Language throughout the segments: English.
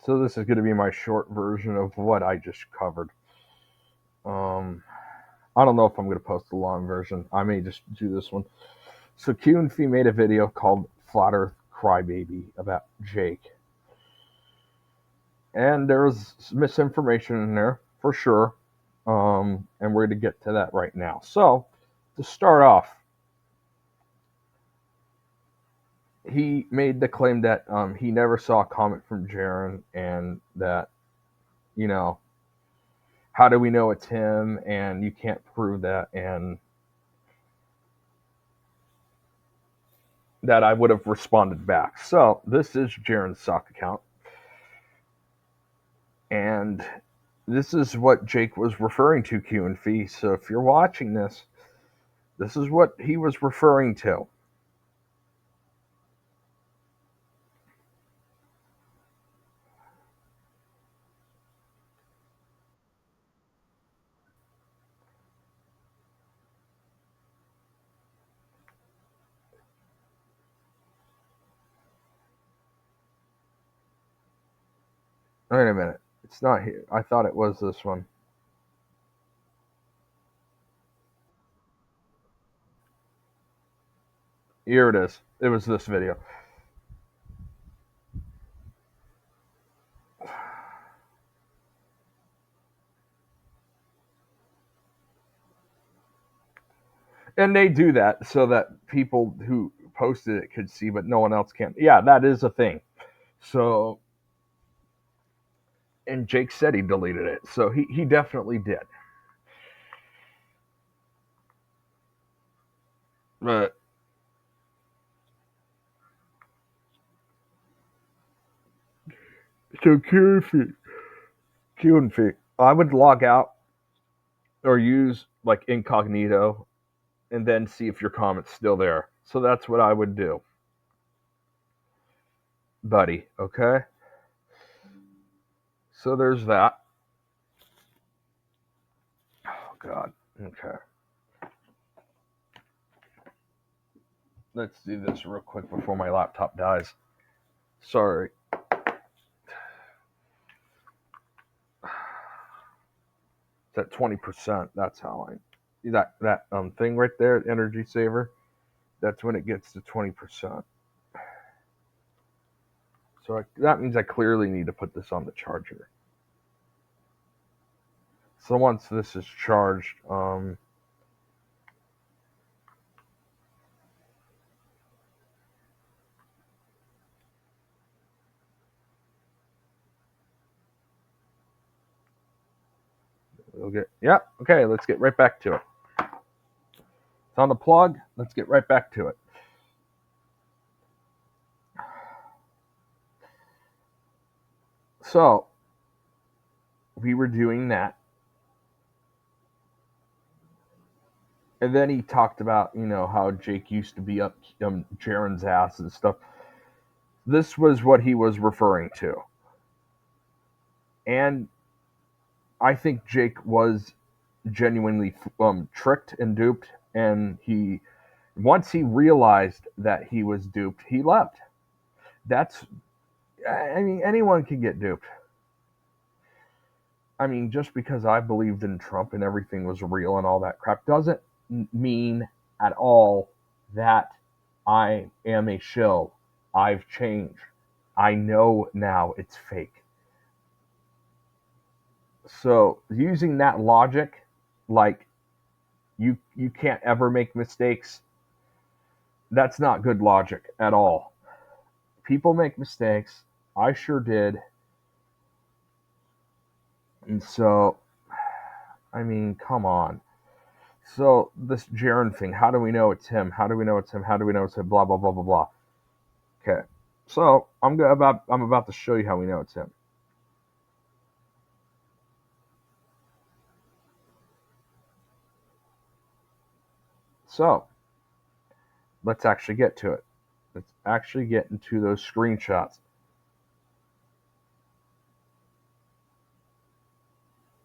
So this is going to be my short version of what I just covered. Um, I don't know if I'm going to post a long version. I may just do this one. So Qnfee made a video called Flat Earth Crybaby about Jake. And there was misinformation in there, for sure. And we're going to get to that right now. So, to start off, he made the claim that he never saw a comment from Jaren and that, you know, how do we know it's him and you can't prove that and that I would have responded back. So this is Jaren's sock account. And this is what Jake was referring to, Qnfee. So if you're watching this, this is what he was referring to. Wait a minute. It's not here. I thought it was this one. Here it is. It was this video. And they do that so that people who posted it could see, but no one else can. Yeah, that is a thing. So, and Jake said he deleted it. So he definitely did. But so Q and I would log out or use like incognito and then see if your comment's still there. So that's what I would do, buddy. Okay. So there's that. Oh God. Okay. Let's do this real quick before my laptop dies. Sorry. It's at 20%. That's how I that thing right there, energy saver. That's when it gets to 20%. So that means I clearly need to put this on the charger. So once this is charged, we'll get okay. Let's get right back to it. It's on the plug. Let's get right back to it. So we were doing that, and then he talked about how Jake used to be up Jaren's ass and stuff. This was what he was referring to, and I think Jake was genuinely tricked and duped, and he once he realized that he was duped, he left. That's I mean, anyone can get duped. I mean, just because I believed in Trump and everything was real and all that crap doesn't mean at all that I am a shill. I've changed. I know now it's fake. So using that logic, like you can't ever make mistakes, that's not good logic at all. People make mistakes. I sure did. And so, I mean, come on. So this Jaren thing, how do we know it's him? How do we know it's him? How do we know it's him? Blah blah blah blah blah. Okay. So I'm about to show you how we know it's him. So let's actually get to it. Let's actually get into those screenshots.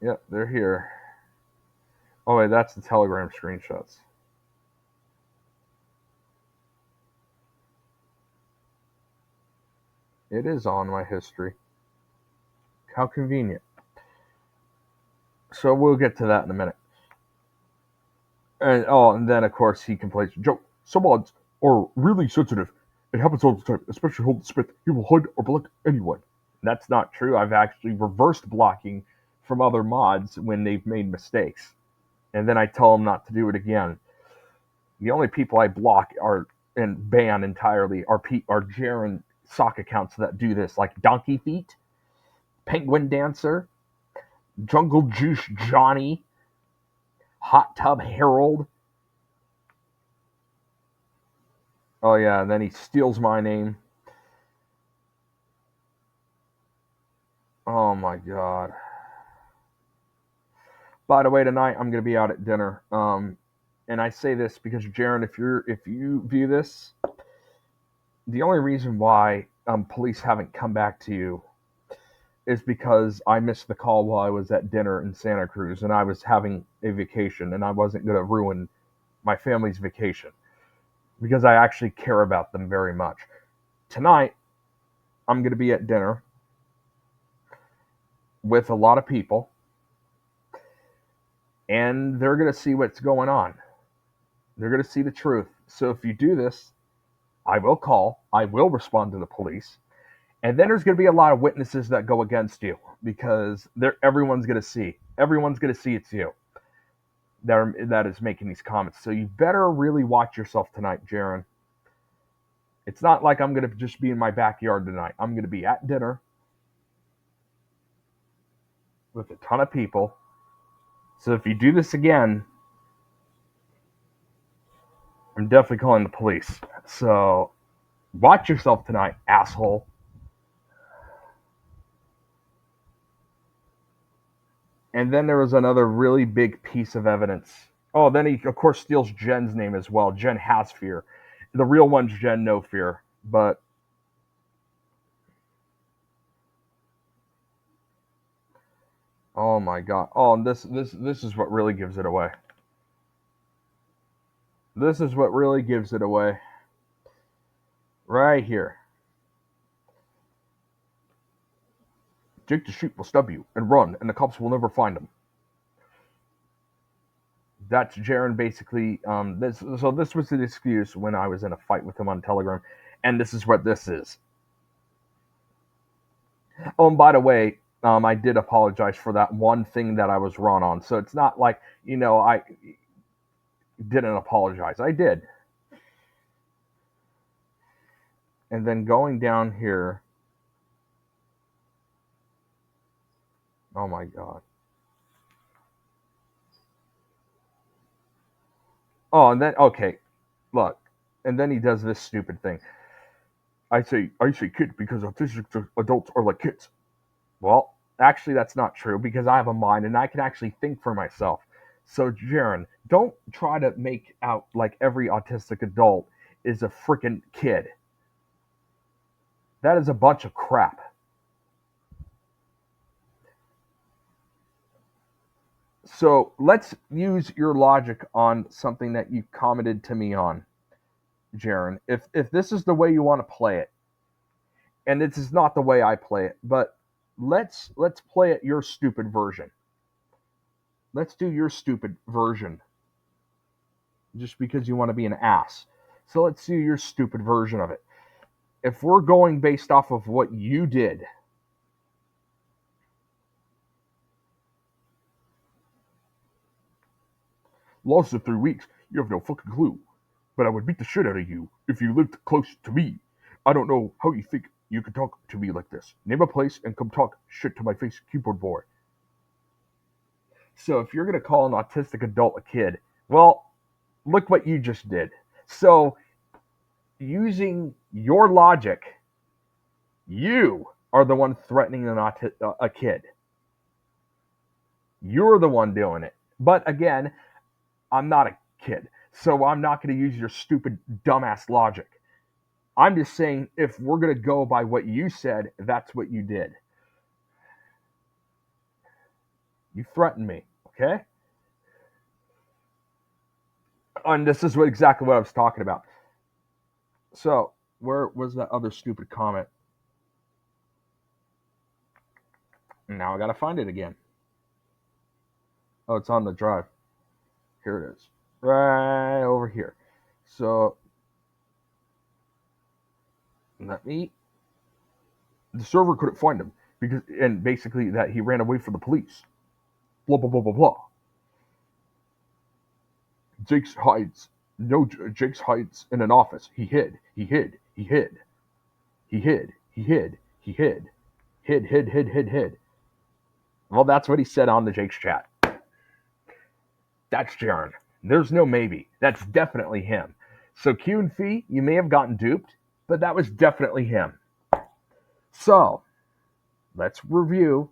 Yep, they're here. Oh wait, that's the Telegram screenshots. It is on my history. How convenient. So we'll get to that in a minute. And then of course he complains, Joe, some odds are really sensitive. It happens all the time, especially Holden Smith. He will HUD or block anyone. That's not true. I've actually reversed blocking from other mods when they've made mistakes. And then I tell them not to do it again. The only people I block are and ban entirely are Jaren sock accounts that do this, like Donkey Feet, Penguin Dancer, Jungle Juice Johnny, Hot Tub Harold. Oh yeah, and then he steals my name. Oh my god. By the way, tonight I'm gonna be out at dinner. And I say this because Jaren, if you view this, the only reason why police haven't come back to you is because I missed the call while I was at dinner in Santa Cruz and I was having a vacation and I wasn't gonna ruin my family's vacation because I actually care about them very much. Tonight I'm gonna be at dinner with a lot of people and they're going to see what's going on. They're going to see the truth. So if you do this, I will call, I will respond to the police, and then there's going to be a lot of witnesses that go against you because everyone's going to see. Everyone's going to see it's you that is making these comments. So you better really watch yourself tonight, Jaren. It's not like I'm going to just be in my backyard tonight. I'm going to be at dinner with a ton of people. So if you do this again, I'm definitely calling the police. So watch yourself tonight, asshole. And then there was another really big piece of evidence. Oh, then he, of course, steals Jen's name as well. Jen has fear. The real one's Jen No Fear. But oh my god. Oh, and this is what really gives it away. This is what really gives it away. Right here. Jake the sheep will stub you and run, and the cops will never find him. That's Jaren basically. This was the excuse when I was in a fight with him on Telegram, and this is what this is. Oh, and by the way, I did apologize for that one thing that I was wrong on. So it's not like I didn't apologize. I did. And then going down here. Oh my god. Oh, and then okay, look, and then he does this stupid thing. I say kid because autistic adults are like kids. Well, actually, that's not true because I have a mind and I can actually think for myself. So, Jaren, don't try to make out like every autistic adult is a freaking kid. That is a bunch of crap. So, let's use your logic on something that you commented to me on, Jaren. If this is the way you want to play it, and this is not the way I play it, but let's play it your stupid version. Let's do your stupid version. Just because you want to be an ass. So let's do your stupid version of it. If we're going based off of what you did, lost in 3 weeks, you have no fucking clue. But I would beat the shit out of you if you lived close to me. I don't know how you think you can talk to me like this. Name a place and come talk shit to my face, keyboard boy. So if you're going to call an autistic adult a kid, well, look what you just did. So using your logic, you are the one threatening a kid. You're the one doing it. But again, I'm not a kid, so I'm not going to use your stupid, dumbass logic. I'm just saying if we're going to go by what you said, that's what you did. You threatened me, okay? And this is exactly what I was talking about. So, where was that other stupid comment? And now I gotta find it again. Oh, it's on the drive. Here it is. Right over here. So let me. The server couldn't find him because, and basically that he ran away from the police. Blah blah blah blah blah. Jake's hides. No, Jake's hides in an office. He hid. He hid. He hid. He hid. He hid. He hid. Hid. Well, that's what he said on the Jake's chat. That's Jaren. There's no maybe. That's definitely him. So Qnfee, you may have gotten duped, but that was definitely him. So let's review.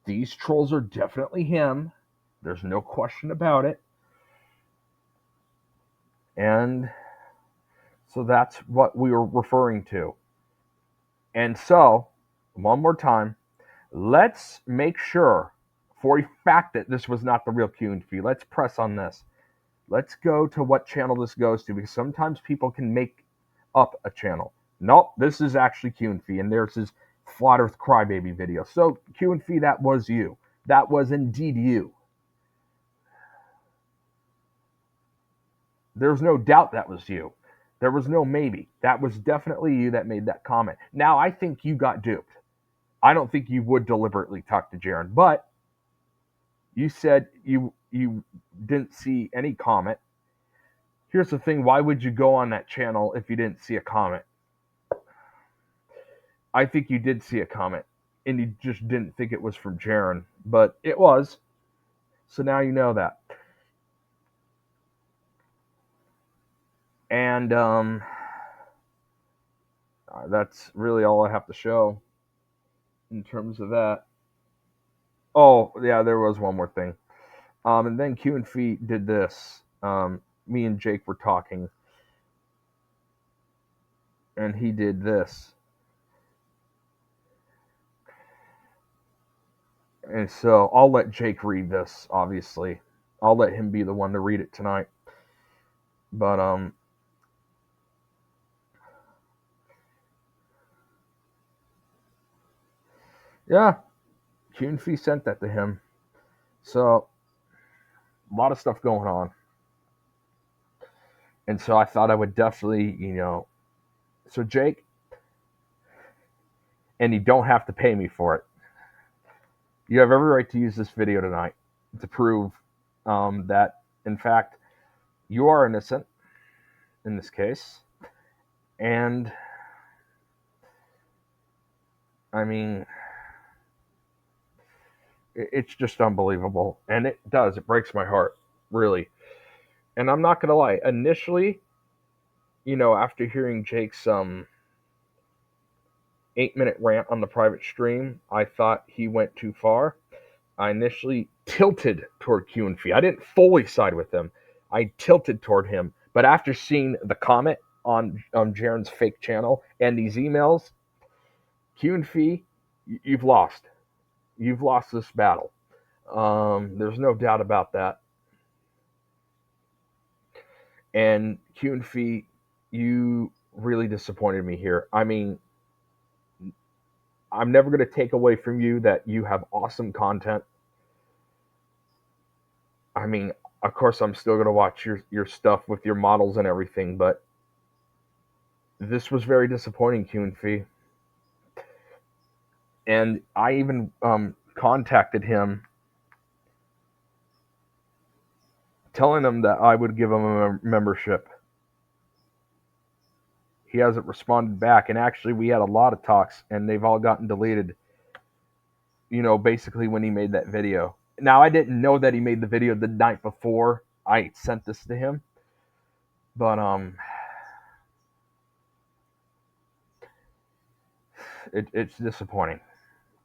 These trolls are definitely him. There's no question about it. And so that's what we were referring to. And so, one more time, let's make sure for a fact that this was not the real Qnfee. Let's press on this. Let's go to what channel this goes to, because sometimes people can make up a channel. Nope, this is actually Qnfee, and there's his Flat Earth Crybaby video. So, Qnfee, that was you. That was indeed you. There's no doubt that was you. There was no maybe. That was definitely you that made that comment. Now, I think you got duped. I don't think you would deliberately talk to Jaren, but you said you didn't see any comment. Here's the thing, why would you go on that channel if you didn't see a comment? I think you did see a comment, and you just didn't think it was from Jaren, but it was. So now you know that. And that's really all I have to show in terms of that. Oh, yeah, there was one more thing. And then Qnfee did this. Me and Jake were talking, and he did this. And so I'll let Jake read this, obviously. I'll let him be the one to read it tonight. But, yeah, Qnfee sent that to him. So, a lot of stuff going on. And so I thought I would definitely, So, Jake, and you don't have to pay me for it. You have every right to use this video tonight to prove that, in fact, you are innocent in this case. And, I mean, it's just unbelievable. And it does. It breaks my heart, really. And I'm not going to lie. Initially, after hearing Jake's 8-minute rant on the private stream, I thought he went too far. I initially tilted toward Qnfee. I didn't fully side with him. I tilted toward him. But after seeing the comment on Jaren's fake channel and these emails, Qnfee, you've lost. You've lost this battle. There's no doubt about that. And Qnfee, you really disappointed me here. I mean, I'm never going to take away from you that you have awesome content. I mean, of course, I'm still going to watch your stuff with your models and everything, but this was very disappointing, Qnfee. And I even contacted him, telling him that I would give him a membership. He hasn't responded back, and actually, we had a lot of talks, and they've all gotten deleted. Basically when he made that video. Now, I didn't know that he made the video the night before I sent this to him, but it's disappointing.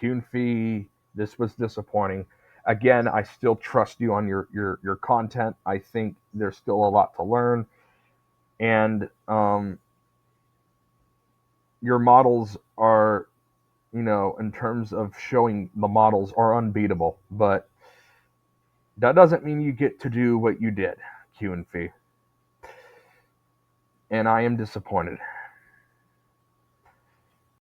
Qnfee, this was disappointing. Again, I still trust you on your content. I think there's still a lot to learn, and your models are, in terms of showing the models, are unbeatable. But that doesn't mean you get to do what you did, Qnfee. And I am disappointed.